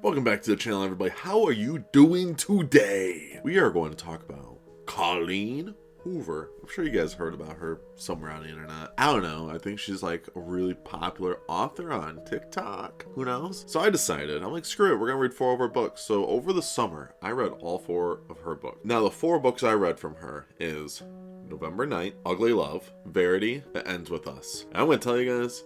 Welcome back to the channel, everybody. How are you doing today? We are going to talk about Colleen Hoover. I'm sure you guys heard about her somewhere on the internet. I don't know. I think she's like a really popular author on TikTok. Who knows? So I decided, I'm like, screw it. We're going to read 4 of her books. So over the summer, I read all 4 of her books. Now, the 4 books I read from her is November 9th, Ugly Love, Verity, That Ends With Us. And I'm going to tell you guys,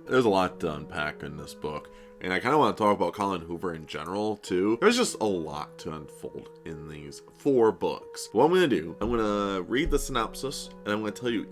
there's a lot to unpack in this book. And I kind of want to talk about Colleen Hoover in general, too. There's just a lot to unfold in these 4 books. What I'm going to do, I'm going to read the synopsis, and I'm going to tell you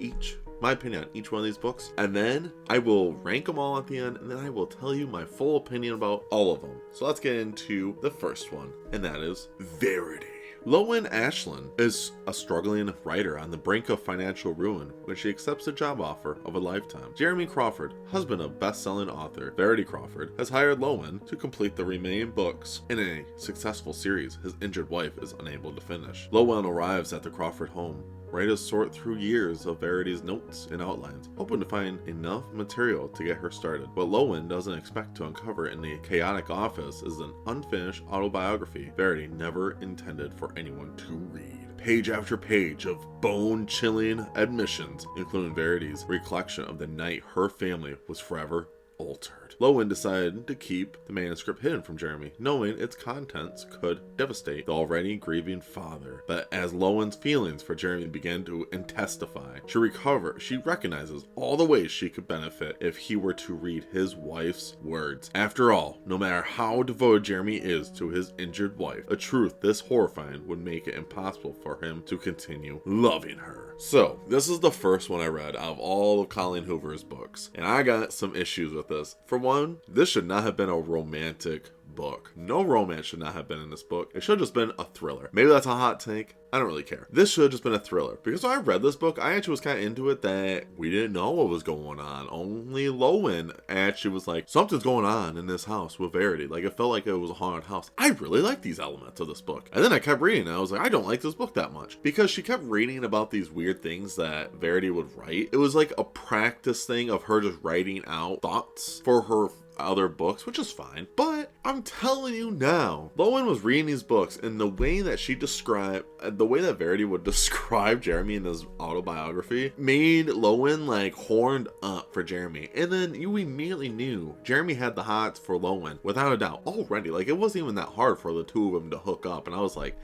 my opinion on each one of these books. And then I will rank them all at the end, and then I will tell you my full opinion about all of them. So let's get into the first one, and that is Verity. Lowen Ashland is a struggling writer on the brink of financial ruin when she accepts a job offer of a lifetime. Jeremy Crawford, husband of best-selling author Verity Crawford, has hired Lowen to complete the remaining books in a successful series his injured wife is unable to finish. Lowen arrives at the Crawford home, ready to sort through years of Verity's notes and outlines, hoping to find enough material to get her started. What Lowen doesn't expect to uncover in the chaotic office is an unfinished autobiography Verity never intended for anyone to read. Page after page of bone-chilling admissions, including Verity's recollection of the night her family was forever altered. Lowen decided to keep the manuscript hidden from Jeremy, knowing its contents could devastate the already grieving father. But as Lowen's feelings for Jeremy began to intensify, she recognizes all the ways she could benefit if he were to read his wife's words. After all, no matter how devoted Jeremy is to his injured wife, a truth this horrifying would make it impossible for him to continue loving her. So, this is the first one I read out of all of Colleen Hoover's books, and I got some issues with this. For one, this should not have been a romantic book. No romance should not have been in this book. It should have just been a thriller. Maybe that's a hot take. I don't really care. This should have just been a thriller. Because when I read this book, I actually was kind of into it that we didn't know what was going on. Only Lowen actually was like, something's going on in this house with Verity. Like, it felt like it was a haunted house. I really like these elements of this book. And then I kept reading, and I was like, I don't like this book that much. Because she kept reading about these weird things that Verity would write. It was like a practice thing of her just writing out thoughts for her other books, which is fine. But I'm telling you now, Lowen was reading these books, and the way that Verity would describe Jeremy in his autobiography made Lowen like horned up for Jeremy. And then you immediately knew Jeremy had the hots for Lowen without a doubt already. Like, it wasn't even that hard for the two of them to hook up. And I was like,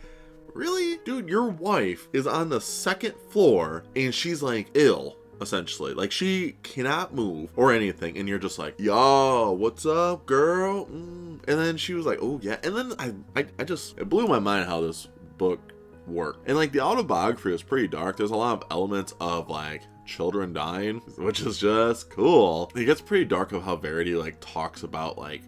really? Dude, your wife is on the 2nd floor and she's like ill. Essentially, like, she cannot move or anything, and you're just like, yo, what's up, girl? And then she was like, oh yeah. And then it blew my mind how this book worked. And like, the autobiography was pretty dark. There's a lot of elements of like children dying, which is just cool. It gets pretty dark of how Verity like talks about like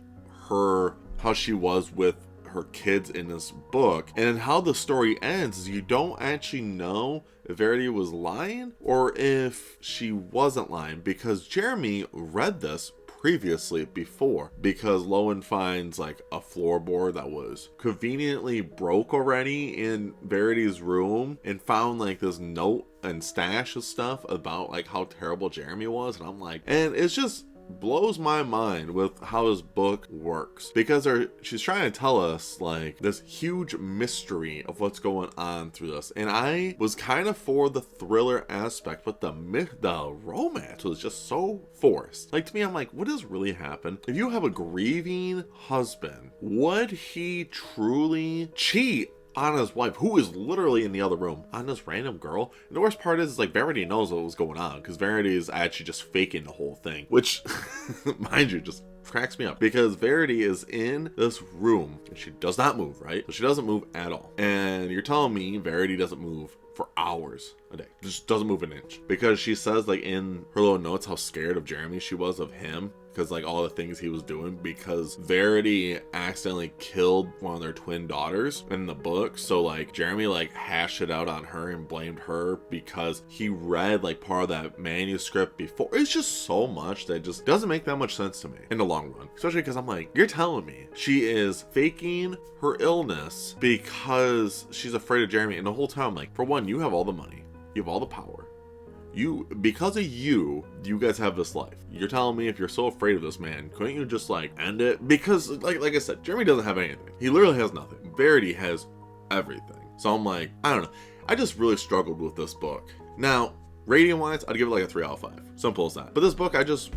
how she was with her kids in this book, and how the story ends is you don't actually know if Verity was lying or if she wasn't lying, because Jeremy read this previously before, because Lowen finds like a floorboard that was conveniently broke already in Verity's room, and found like this note and stash of stuff about like how terrible Jeremy was. And I'm like, and it's just blows my mind with how this book works, because she's trying to tell us like this huge mystery of what's going on through this. And I was kind of for the thriller aspect, but the romance was just so forced. Like, to me, I'm like, what has really happened? If you have a grieving husband, would he truly cheat on his wife, who is literally in the other room, on this random girl? And the worst part is like, Verity knows what was going on, because Verity is actually just faking the whole thing, which mind you, just cracks me up, because Verity is in this room and she does not move, right? So she doesn't move at all. And you're telling me Verity doesn't move for hours a day, just doesn't move an inch, because she says like in her little notes how scared of Jeremy she was, of him, because like all the things he was doing, because Verity accidentally killed one of their twin daughters in the book. So like Jeremy like hashed it out on her and blamed her because he read like part of that manuscript before. It's just so much that just doesn't make that much sense to me in the long run, especially because I'm like, you're telling me she is faking her illness because she's afraid of Jeremy. And the whole time I'm like, for one, you have all the money, you have all the power, because of you guys have this life. You're telling me if you're so afraid of this man, couldn't you just like end it? Because like I said, Jeremy doesn't have anything. He literally has nothing. Verity has everything. So I'm like, I don't know. I just really struggled with this book. Now, rating wise, I'd give it like a 3 out of 5. Simple as that. But this book, I just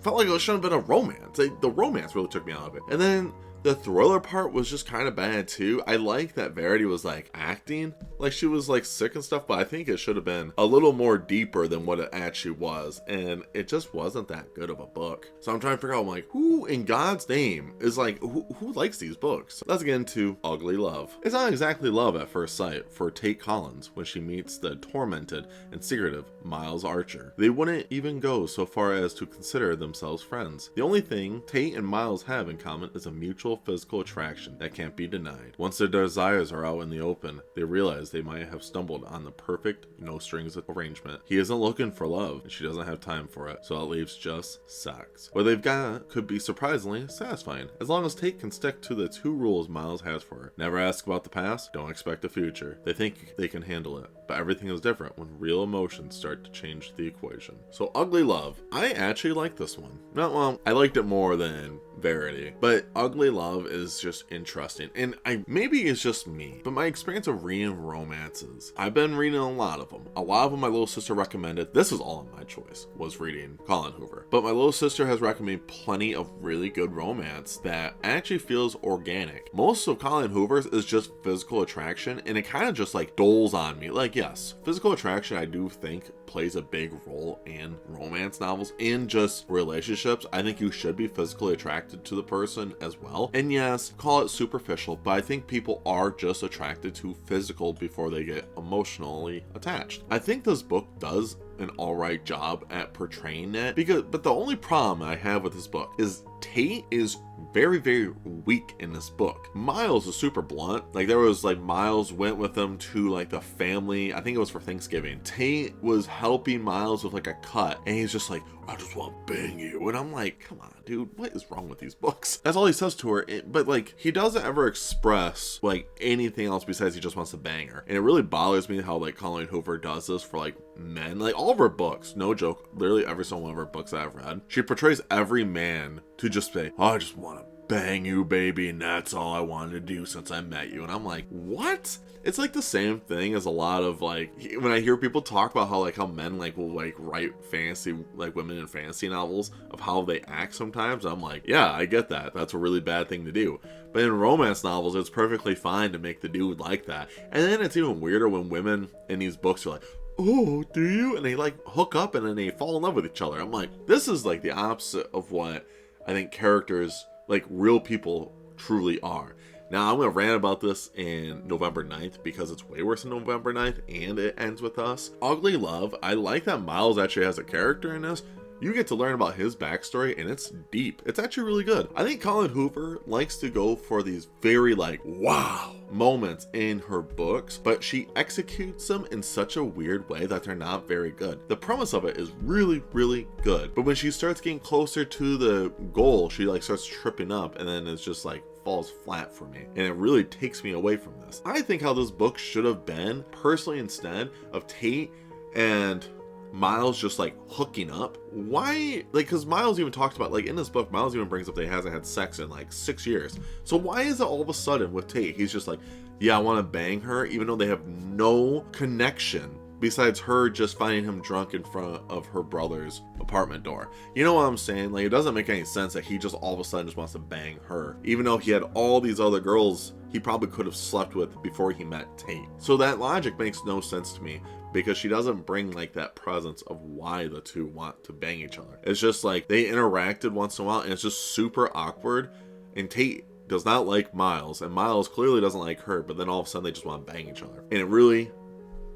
felt like it shouldn't have been a romance. The romance really took me out of it. And then the thriller part was just kind of bad too. I like that Verity was like acting like she was like sick and stuff, but I think it should have been a little more deeper than what it actually was. And it just wasn't that good of a book. So I'm trying to figure out, like, who in God's name is like, who likes these books? Let's get into Ugly Love. It's not exactly love at first sight for Tate Collins when she meets the tormented and secretive Miles Archer. They wouldn't even go so far as to consider themselves friends. The only thing Tate and Miles have in common is a mutual physical attraction that can't be denied. Once their desires are out in the open, they realize they might have stumbled on the perfect no strings arrangement. He isn't looking for love, and she doesn't have time for it, so it leaves just sex. What they've got could be surprisingly satisfying, as long as Tate can stick to the 2 rules Miles has for her. Never ask about the past, don't expect the future. They think they can handle it, but everything is different when real emotions start to change the equation. So Ugly Love, I actually like this one. Well, I liked it more than Verity, but Ugly Love is just interesting. And maybe it's just me, but my experience of reading romances, I've been reading a lot of them. A lot of them my little sister recommended. This is all of my choice, was reading Colleen Hoover. But my little sister has recommended plenty of really good romance that actually feels organic. Most of Colleen Hoover's is just physical attraction, and it kind of just like doles on me. Like, yes, physical attraction I do think plays a big role in romance novels, in just relationships. I think you should be physically attracted to the person as well. And yes, call it superficial, but I think people are just attracted to physical before they get emotionally attached. I think this book does an alright job at portraying that, but the only problem I have with this book is Tate is very, very weak in this book. Miles is super blunt. Like, there was like, Miles went with them to like the family, I think it was for Thanksgiving. Tate was helping Miles with like a cut, and he's just like, I just want to bang you. And I'm like, come on, dude, what is wrong with these books? That's all he says to her. But like, he doesn't ever express like anything else besides he just wants to bang her. And it really bothers me how like Colleen Hoover does this for like men. Like, all of her books, no joke, literally every single one of her books that I've read, she portrays every man to just say, oh, I just want to bang you, baby, and that's all I wanted to do since I met you. And I'm like, what? It's like the same thing as a lot of like, when I hear people talk about how men like will like write fantasy, like women in fantasy novels, of how they act sometimes. I'm like, yeah, I get that. That's a really bad thing to do. But in romance novels, it's perfectly fine to make the dude like that. And then it's even weirder when women in these books are like, oh, do you? And they like hook up and then they fall in love with each other. I'm like, this is like the opposite of what I think characters, like real people, truly are. Now, I'm going to rant about this in November 9th because it's way worse than November 9th and it ends with us. Ugly Love, I like that Miles actually has a character in this. You get to learn about his backstory and it's deep. It's actually really good. I think Colleen Hoover likes to go for these very like, wow moments in her books, but she executes them in such a weird way that they're not very good. The premise of it is really, really good. But when she starts getting closer to the goal, she like starts tripping up and then it's just like, falls flat for me, and it really takes me away from this. I think how this book should have been, personally, instead of Tate and Miles just like hooking up. Why? Like, because Miles even talks about, like in this book, Miles even brings up that he hasn't had sex in like 6 years. So why is it all of a sudden with Tate, he's just like, yeah, I want to bang her, even though they have no connection besides her just finding him drunk in front of her brother's apartment door. You know what I'm saying? Like, it doesn't make any sense that he just all of a sudden just wants to bang her, even though he had all these other girls he probably could have slept with before he met Tate. So that logic makes no sense to me, because she doesn't bring like that presence of why the two want to bang each other. It's just like they interacted once in a while and it's just super awkward, and Tate does not like Miles and Miles clearly doesn't like her, but then all of a sudden they just want to bang each other, and it really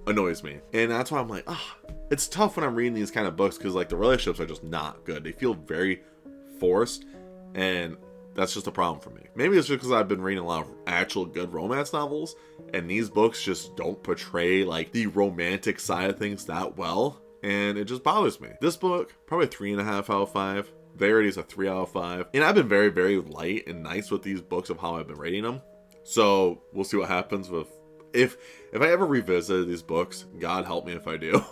annoys me. And that's why I'm like, it's tough when I'm reading these kind of books, because like the relationships are just not good. They feel very forced, and that's just a problem for me. Maybe it's just because I've been reading a lot of actual good romance novels, and these books just don't portray like the romantic side of things that well, and it just bothers me. This book, probably 3.5 out of 5. Verity's a 3 out of 5. And I've been very, very light and nice with these books of how I've been rating them. So we'll see what happens with, if I ever revisit these books, God help me if I do.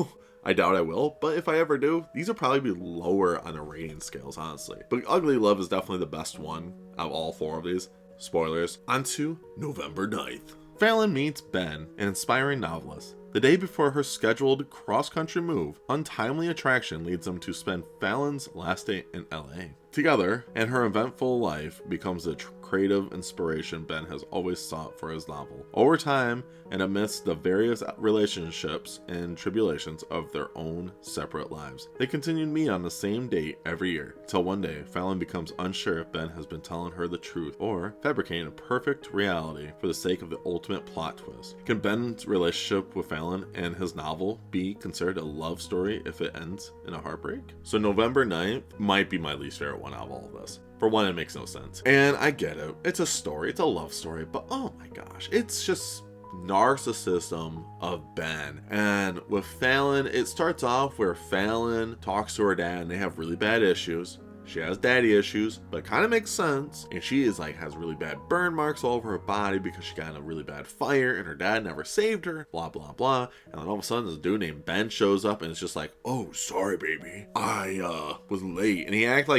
I doubt I will, but if I ever do, these will probably be lower on the rating scales, honestly. But Ugly Love is definitely the best one out of all 4 of these. Spoilers. On to November 9th. Fallon meets Ben, an inspiring novelist. The day before her scheduled cross-country move, untimely attraction leads them to spend Fallon's last day in LA. Together, and her eventful life becomes the creative inspiration Ben has always sought for his novel. Over time, and amidst the various relationships and tribulations of their own separate lives, they continue to meet on the same date every year, till one day Fallon becomes unsure if Ben has been telling her the truth or fabricating a perfect reality for the sake of the ultimate plot twist. Can Ben's relationship with Fallon and his novel be considered a love story if it ends in a heartbreak? So November 9th might be my least favorite one out of all of this. For one, it makes no sense. And I get it. It's a story. It's a love story. But oh my gosh. It's just narcissism of Ben. And with Fallon, it starts off where Fallon talks to her dad and they have really bad issues. She has daddy issues, but it kind of makes sense. And she is like, has really bad burn marks all over her body because she got in a really bad fire and her dad never saved her, blah, blah, blah. And then all of a sudden this dude named Ben shows up and it's just like, oh, sorry, baby. I was late. And he acted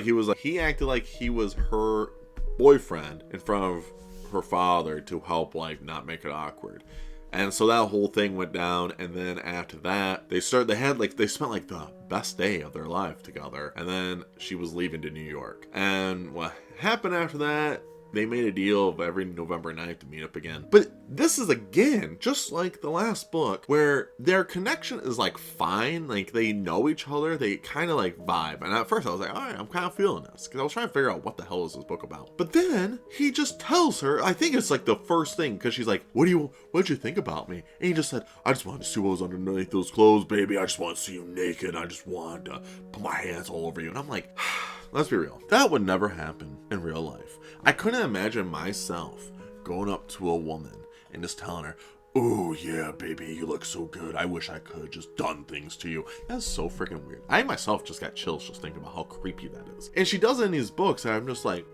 like he was her boyfriend in front of her father to help like not make it awkward. And so that whole thing went down, and then after that, they spent like the best day of their life together, and then she was leaving to New York. And what happened after that, they made a deal of every November 9th to meet up again. But this is again, just like the last book, where their connection is like fine, like they know each other, they kind of like vibe. And at first I was like, all right, I'm kind of feeling this, because I was trying to figure out what the hell is this book about. But then he just tells her, I think it's like the first thing, because she's like, what'd you think about me? And he just said, I just wanted to see what was underneath those clothes, baby. I just want to see you naked. I just wanted to put my hands all over you. And I'm like, let's be real. That would never happen in real life. I couldn't imagine myself going up to a woman and just telling her, oh yeah, baby, you look so good. I wish I could have just done things to you. That's so freaking weird. I myself just got chills just thinking about how creepy that is. And she does it in these books and I'm just like,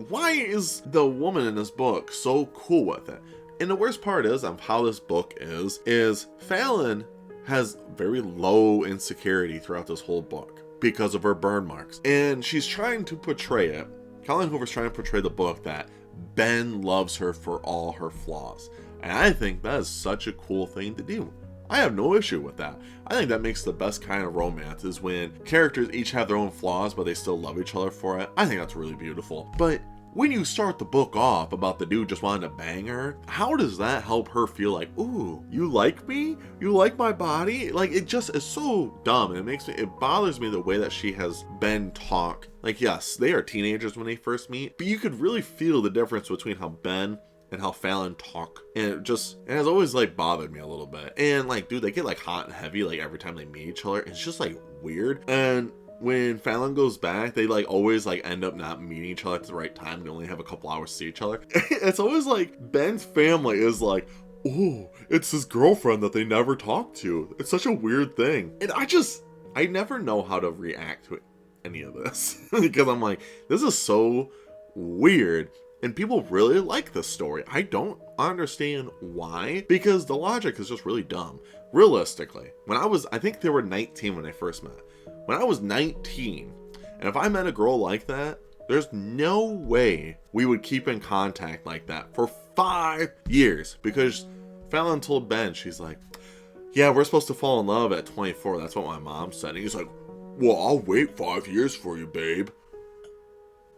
why is the woman in this book so cool with it? And the worst part is of how this book is Fallon has very low insecurity throughout this whole book because of her burn marks. And she's trying to portray it. Colleen Hoover's trying to portray the book that Ben loves her for all her flaws. And I think that is such a cool thing to do. I have no issue with that. I think that makes the best kind of romance is when characters each have their own flaws, but they still love each other for it. I think that's really beautiful. But when you start the book off about the dude just wanting to bang her, how does that help her feel like, ooh, you like me? You like my body? Like, it just is so dumb. It bothers me the way that she has Ben talk. Like, yes, they are teenagers when they first meet, but you could really feel the difference between how Ben and how Fallon talk. And it has always like bothered me a little bit. And like, dude, they get like hot and heavy like every time they meet each other. It's just like weird. And when Fallon goes back, they like always like end up not meeting each other at the right time. They only have a couple hours to see each other. It's always like Ben's family is like, oh, it's his girlfriend that they never talk to. It's such a weird thing. And I never know how to react to any of this because I'm like, this is so weird. And people really like this story. I don't understand why, because the logic is just really dumb. Realistically, I think they were 19 when they first met. When I was 19, and if I met a girl like that, there's no way we would keep in contact like that for 5 years. Because Fallon told Ben, she's like, yeah, we're supposed to fall in love at 24. That's what my mom said. And he's like, well, I'll wait 5 years for you, babe.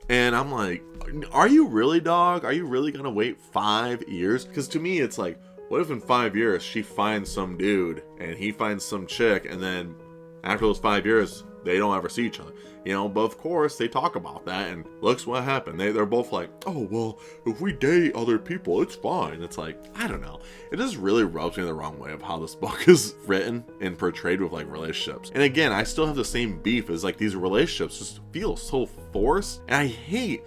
And I'm like, are you really, dog? Are you really gonna wait 5 years? Because to me, it's like, what if in 5 years she finds some dude and he finds some chick, and then after those 5 years, they don't ever see each other, you know? But of course, they talk about that, and looks what happened. They're both like, oh, well, if we date other people, it's fine. It's like, I don't know. It just really rubs me the wrong way of how this book is written and portrayed with, like, relationships. And again, I still have the same beef as, like, these relationships just feel so forced. And I hate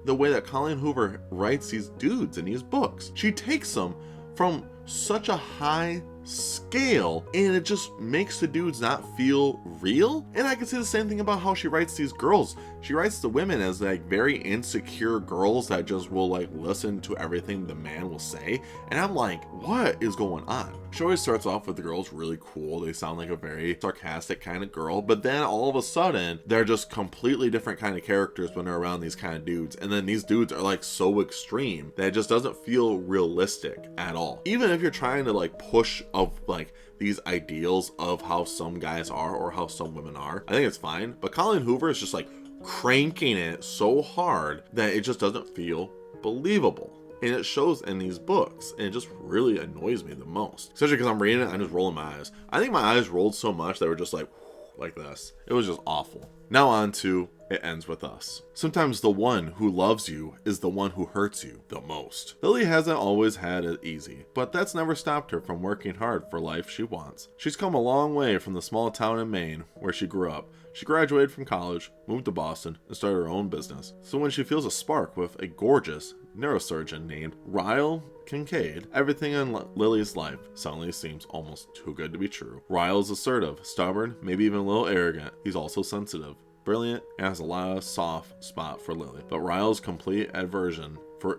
the way that Colleen Hoover writes these dudes in these books. She takes them from such a high scale and it just makes the dudes not feel real. And I can say the same thing about how she writes these girls. she writes the women as like very insecure girls that just will like listen to everything the man will say. And I'm like, what is going on? She always starts off with the girls really cool. They sound like a very sarcastic kind of girl, but then all of a sudden they're just completely different kind of characters when they're around these kind of dudes. And then these dudes are like so extreme that it just doesn't feel realistic at all. Even if you're trying to like push of like these ideals of how some guys are or how some women are, I think it's fine. But Colleen Hoover is just like cranking it so hard that it just doesn't feel believable. And it shows in these books, and it just really annoys me the most. Especially because I'm reading it, I'm just rolling my eyes. I think my eyes rolled so much they were just like this. It was just awful. Now on to It Ends With Us. Sometimes the one who loves you is the one who hurts you the most. Lily hasn't always had it easy, but that's never stopped her from working hard for life she wants. She's come a long way from the small town in Maine where she grew up. She graduated from college, moved to Boston, and started her own business. So when she feels a spark with a gorgeous neurosurgeon named Ryle Kincaid, everything in Lily's life suddenly seems almost too good to be true. Ryle is assertive, stubborn, maybe even a little arrogant. He's also sensitive, brilliant, and has a lot of soft spot for Lily. But Ryle's complete aversion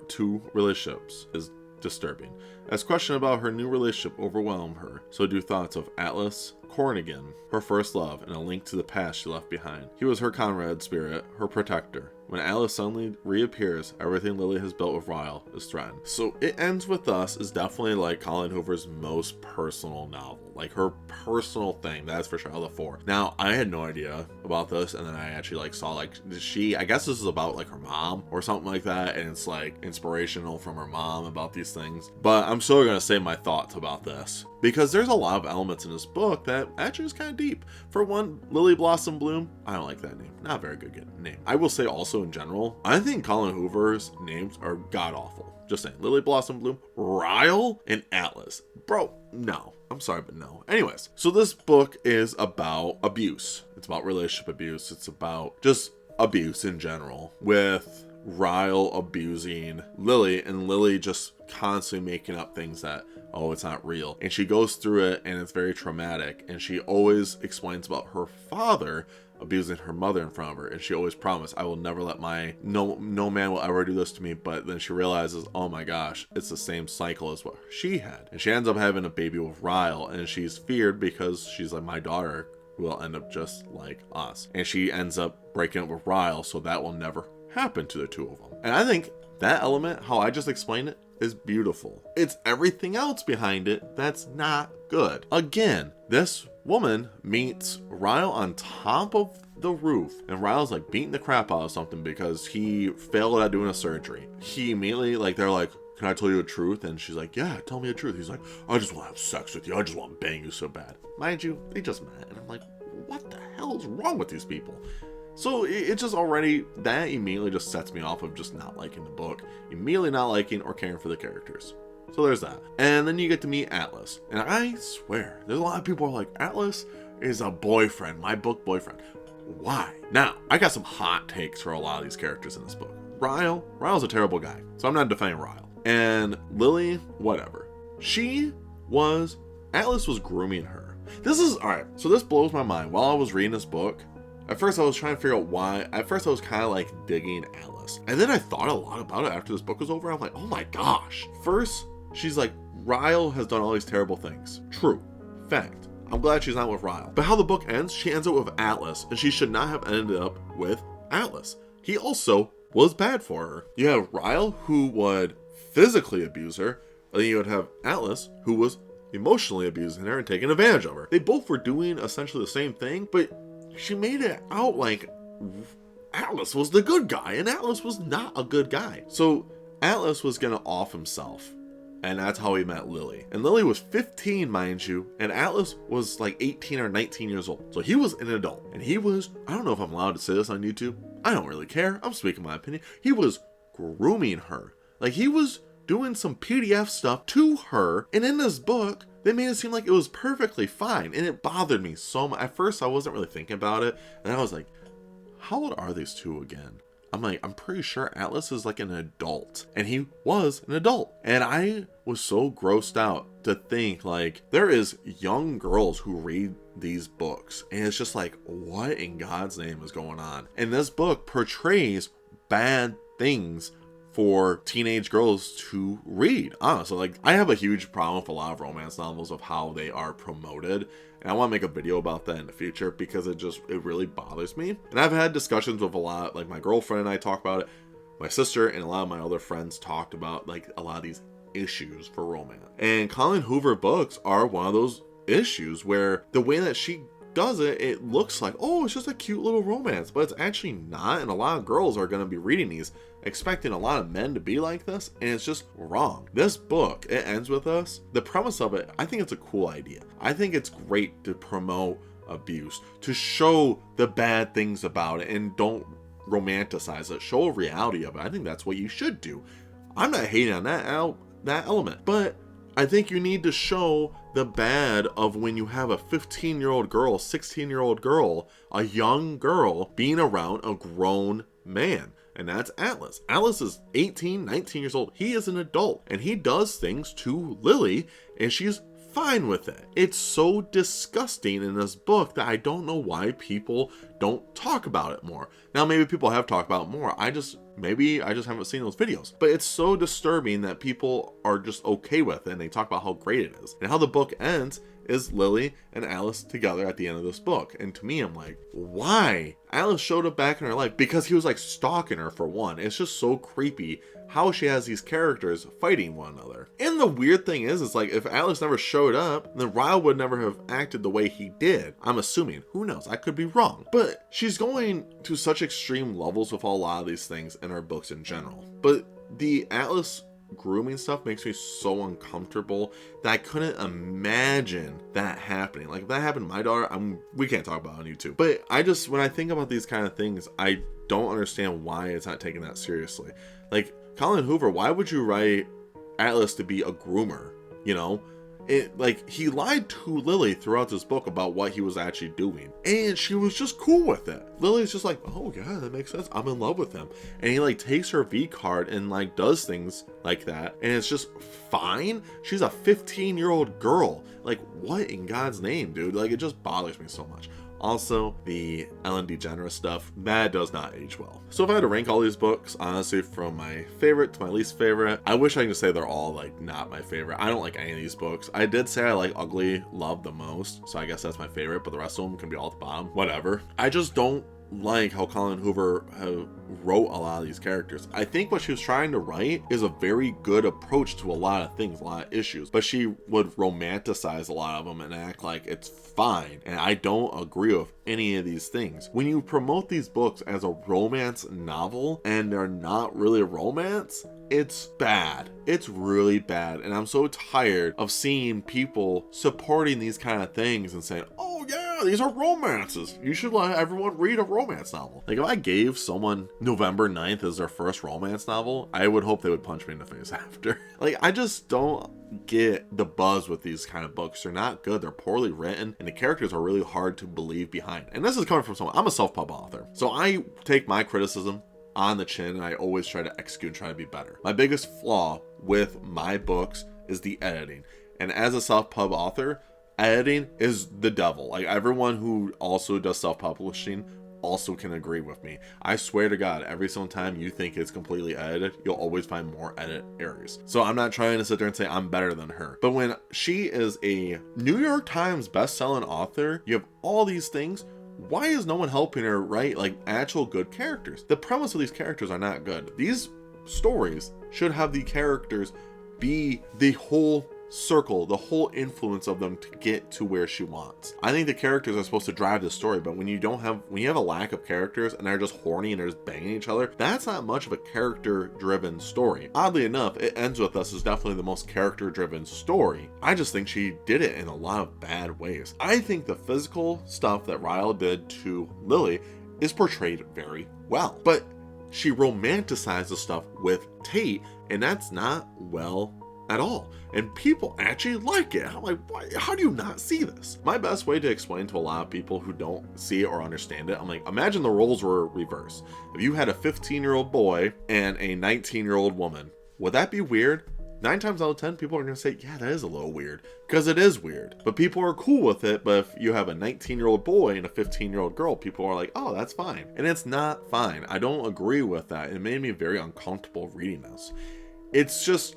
to relationships is disturbing. As questions about her new relationship overwhelm her, so do thoughts of Atlas Cornigan, her first love, and a link to the past she left behind. He was her comrade spirit, her protector. When Alice suddenly reappears, everything Lily has built with Ryle is threatened. So It Ends With Us is definitely like Colleen Hoover's most personal novel. Like her personal thing, that's for sure, out of the four. Now, I had no idea about this, and then I actually like saw like I guess this is about like her mom or something like that, and it's like inspirational from her mom about these things. But I'm still gonna say my thoughts about this, because there's a lot of elements in this book that actually is kind of deep. For one, Lily Blossom Bloom, I don't like that name. Not a very good name. I will say also in general, I think Colleen Hoover's names are god-awful. Just saying. Lily Blossom Bloom, Ryle, and Atlas. Bro, no. I'm sorry, but no. Anyways, so this book is about abuse. It's about relationship abuse. It's about just abuse in general, with Ryle abusing Lily, and Lily just constantly making up things that, oh, it's not real. And she goes through it, and it's very traumatic. And she always explains about her father abusing her mother in front of her, and she always promised, I will never let no man will ever do this to me. But then she realizes, oh my gosh, it's the same cycle as what she had, and she ends up having a baby with Ryle, and she's feared because she's like, my daughter will end up just like us, and she ends up breaking up with Ryle, so that will never happen to the two of them. And I think that element, how I just explained it, is beautiful. It's everything else behind it that's not good. Again, this woman meets Ryle on top of the roof, and Ryle's like beating the crap out of something because he failed at doing a surgery. He immediately, like, they're like, can I tell you the truth? And she's like, yeah, tell me the truth. He's like, I just want to have sex with you. I just want to bang you so bad. Mind you, they just met. And I'm like, what the hell is wrong with these people? So it just already, that immediately just sets me off of just not liking the book, immediately not liking or caring for the characters. So there's that. And then you get to meet Atlas. And I swear, there's a lot of people who are like, Atlas is a boyfriend, my book boyfriend. Why? Now, I got some hot takes for a lot of these characters in this book. Ryle's a terrible guy, so I'm not defending Ryle. And Lily, whatever. Atlas was grooming her. Alright, so this blows my mind. While I was reading this book, at first I was trying to figure out why. At first I was kind of like digging Atlas. And then I thought a lot about it after this book was over. I'm like, oh my gosh. First, she's like, Ryle has done all these terrible things. True. Fact. I'm glad she's not with Ryle. But how the book ends, she ends up with Atlas, and she should not have ended up with Atlas. He also was bad for her. You have Ryle, who would physically abuse her, and then you would have Atlas, who was emotionally abusing her and taking advantage of her. They both were doing essentially the same thing, but she made it out like Atlas was the good guy, and Atlas was not a good guy. So Atlas was gonna off himself, and that's how he met Lily. And Lily was 15, mind you, and Atlas was like 18 or 19 years old. So he was an adult, and he was, I don't know if I'm allowed to say this on YouTube. I don't really care. I'm speaking my opinion. He was grooming her. Like, he was doing some PDF stuff to her, and in this book, they made it seem like it was perfectly fine, and it bothered me so much. At first, I wasn't really thinking about it, and I was like, how old are these two again? I'm like, I'm pretty sure Atlas is like an adult, and he was an adult. And I was so grossed out to think, like, there is young girls who read these books, and it's just like, what in God's name is going on? And this book portrays bad things for teenage girls to read. Honestly, like, I have a huge problem with a lot of romance novels of how they are promoted, and I want to make a video about that in the future because it really bothers me. And I've had discussions with a lot, like my girlfriend and I talk about it, my sister and a lot of my other friends talked about like a lot of these issues for romance. And Colleen Hoover books are one of those issues where the way that she does it, it looks like, oh, it's just a cute little romance, but it's actually not. And a lot of girls are going to be reading these expecting a lot of men to be like this, and it's just wrong. This book, it ends with us. The premise of it, I think it's a cool idea. I think it's great to promote abuse, to show the bad things about it, and don't romanticize it. Show a reality of it. I think that's what you should do. I'm not hating on that element, but I think you need to show the bad of when you have a 15-year-old girl, 16-year-old girl, a young girl being around a grown man. And that's Atlas. Atlas is 18, 19 years old. He is an adult, and he does things to Lily, and she's fine with it. It's so disgusting in this book that I don't know why people don't talk about it more. Now, maybe people have talked about it more. Maybe I just haven't seen those videos. But it's so disturbing that people are just okay with it, and they talk about how great it is. And how the book ends is Lily and Alice together at the end of this book. And to me, I'm like, why? Alice showed up back in her life because he was like stalking her, for one. It's just so creepy how she has these characters fighting one another. And the weird thing is like, if Alice never showed up, then Ryle would never have acted the way he did. I'm assuming. Who knows? I could be wrong. But she's going to such extreme levels with a lot of these things in her books in general. But the Atlas grooming stuff makes me so uncomfortable that I couldn't imagine that happening. Like, if that happened to my daughter, we can't talk about it on YouTube. But when I think about these kind of things, I don't understand why it's not taken that seriously. Like, Colleen Hoover, why would you write Atlas to be a groomer? You know, he lied to Lily throughout this book about what he was actually doing, and she was just cool with it. Lily's just like, oh yeah, that makes sense, I'm in love with him. And he like takes her V card and like does things like that, and it's just fine. She's a 15-year-old girl. Like, what in God's name, dude? Like, it just bothers me so much. Also, the Ellen DeGeneres stuff, that does not age well. So if I had to rank all these books, honestly, from my favorite to my least favorite, I wish I could say they're all like not my favorite. I don't like any of these books. I did say I like Ugly Love the most, so I guess that's my favorite, but the rest of them can be all at the bottom. Whatever. I just don't like how Colleen Hoover wrote a lot of these characters. I think what she was trying to write is a very good approach to a lot of things, a lot of issues, but she would romanticize a lot of them and act like it's fine, and I don't agree with any of these things. When you promote these books as a romance novel and they're not really a romance, it's bad. It's really bad, and I'm so tired of seeing people supporting these kind of things and saying, oh yeah, these are romances, you should let everyone read a romance novel. Like, if I gave someone November 9th as their first romance novel, I would hope they would punch me in the face after. Like, I just don't get the buzz with these kind of books. They're not good, they're poorly written, and the characters are really hard to believe behind. And this is coming from someone, I'm a self-pub author, so I take my criticism on the chin, and I always try to execute and try to be better. My biggest flaw with my books is the editing, and as a self-pub author, editing is the devil. Like, everyone who also does self-publishing also can agree with me. I swear to God, every single time you think it's completely edited, you'll always find more edit errors. So I'm not trying to sit there and say I'm better than her, but when she is a New York Times best-selling author, you have all these things. Why is no one helping her write like actual good characters? The premise of these characters are not good. These stories should have the characters be the whole circle, the whole influence of them to get to where she wants. I think the characters are supposed to drive the story, but when you have a lack of characters and they're just horny and they're just banging each other, that's not much of a character-driven story. Oddly enough, It Ends With Us is definitely the most character-driven story. I just think she did it in a lot of bad ways. I think the physical stuff that Ryle did to Lily is portrayed very well, but she romanticized the stuff with Tate, and that's not well at all, and people actually like it. I'm like, why? How do you not see this? My best way to explain to a lot of people who don't see it or understand it, I'm like, imagine the roles were reversed. If you had a 15-year-old boy and a 19-year-old woman, would that be weird? 9 times out of 10, people are going to say, yeah, that is a little weird, because it is weird. But people are cool with it. But if you have a 19-year-old boy and a 15-year-old girl, people are like, oh, that's fine. And it's not fine. I don't agree with that. It made me very uncomfortable reading this. It's just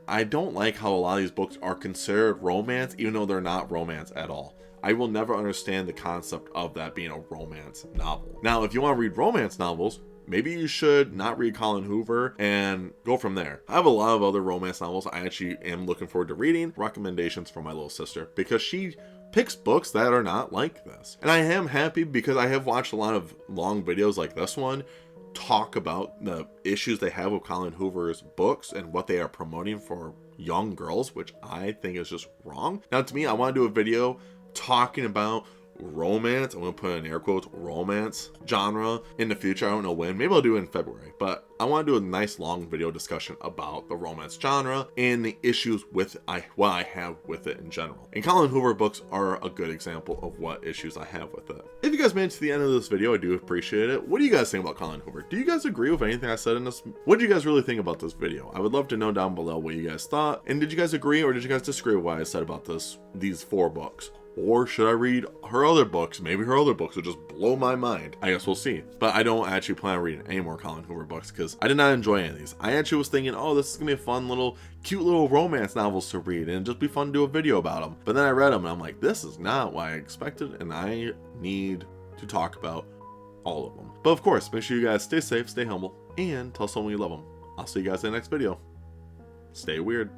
I don't like how a lot of these books are considered romance, even though they're not romance at all. I will never understand the concept of that being a romance novel. Now, if you want to read romance novels, maybe you should not read Colleen Hoover and go from there. I have a lot of other romance novels I actually am looking forward to reading. Recommendations from my little sister, because she picks books that are not like this. And I am happy because I have watched a lot of long videos like this one talk about the issues they have with Colleen Hoover's books and what they are promoting for young girls, which I think is just wrong. Now, to me, I want to do a video talking about romance, I'm gonna put in air quotes, romance genre in the future. I don't know when, maybe I'll do it in February, but I want to do a nice long video discussion about the romance genre and the issues with what I have with it in general. And Colleen Hoover books are a good example of what issues I have with it. If you guys made it to the end of this video, I do appreciate it. What do you guys think about Colleen Hoover? Do you guys agree with anything I said in this? What do you guys really think about this video? I would love to know down below what you guys thought. And did you guys agree or did you guys disagree with what I said about these 4 books? Or should I read her other books? Maybe her other books will just blow my mind. I guess we'll see. But I don't actually plan on reading any more Colleen Hoover books because I did not enjoy any of these. I actually was thinking, oh, this is going to be a fun little, cute little romance novels to read and just be fun to do a video about them. But then I read them and I'm like, this is not what I expected and I need to talk about all of them. But of course, make sure you guys stay safe, stay humble, and tell someone you love them. I'll see you guys in the next video. Stay weird.